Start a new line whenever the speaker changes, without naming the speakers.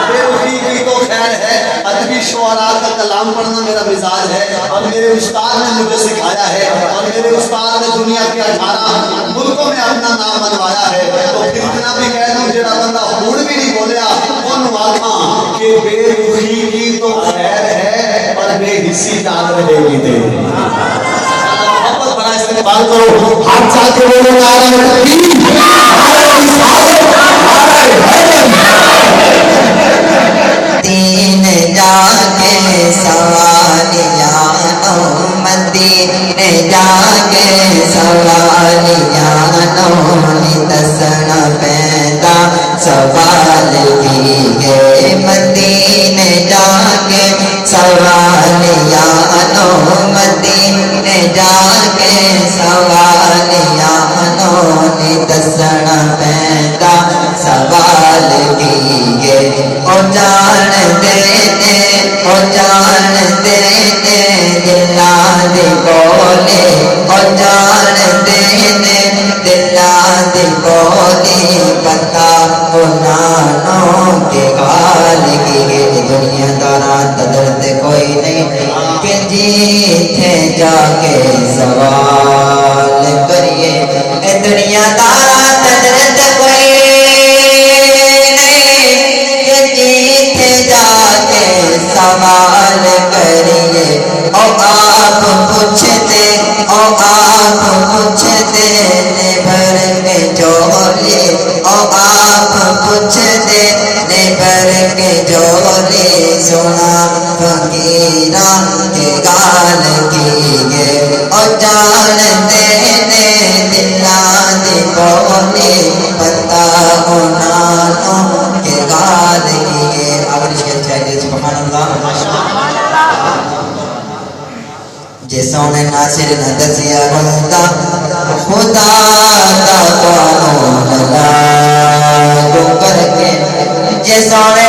بے رخی کی تو خیر ہے، ادبی شعراء کا کلام پڑھنا میرا مزاج ہے، اور میرے استاد نے مجھے سکھایا ہے، اور میرے استاد نے دنیا کے 18 ملکوں میں اپنا نام بنوایا ہے۔ تو پھر اتنا بھی کہہ دوں جڑا بندہ ہوڑ بھی نہیں بولیا انہوں آکھاں کہ بے رخی کی تو خیر ہے پر بے حسی جان رہے گی دے۔ محبت بڑا استقبال کرو، ہاتھ چاہ کے بولو نعرہ تکبیر، نعرہ رسالت، نعرہ حیدر۔
دین جا کے سوالیاں مدینے جا کے سوالیاں دسنا پیندا سوال کیے مدینے جا کے سوالیاں مدینے جا کے سوالیاں دسنا پیندا سوال کیے او جان دینے او جان دینے دلاں دی بولی او جان دینے دلاں دی بولی پتا انہوں کے حال کی دنیا داران درد کوئی نہیں کہ جیتے جا کے سوال کریے اے دنیا داران درد کوئی سوال کریے او آپ پوچھتے او آپ پوچھتے نے بھر کے جولی او آپ پوچھتے نے بھر کے جولی سنا فقیران کے گال کیے او جان دینے دلاں دی بولی پتا انہوں کے گال کیے۔ آخری شکل چاہیے سبحان اللہ جے سونے ناصر نہ دسیا بندہ خدا دا قانون لاگو کر کے جے سونے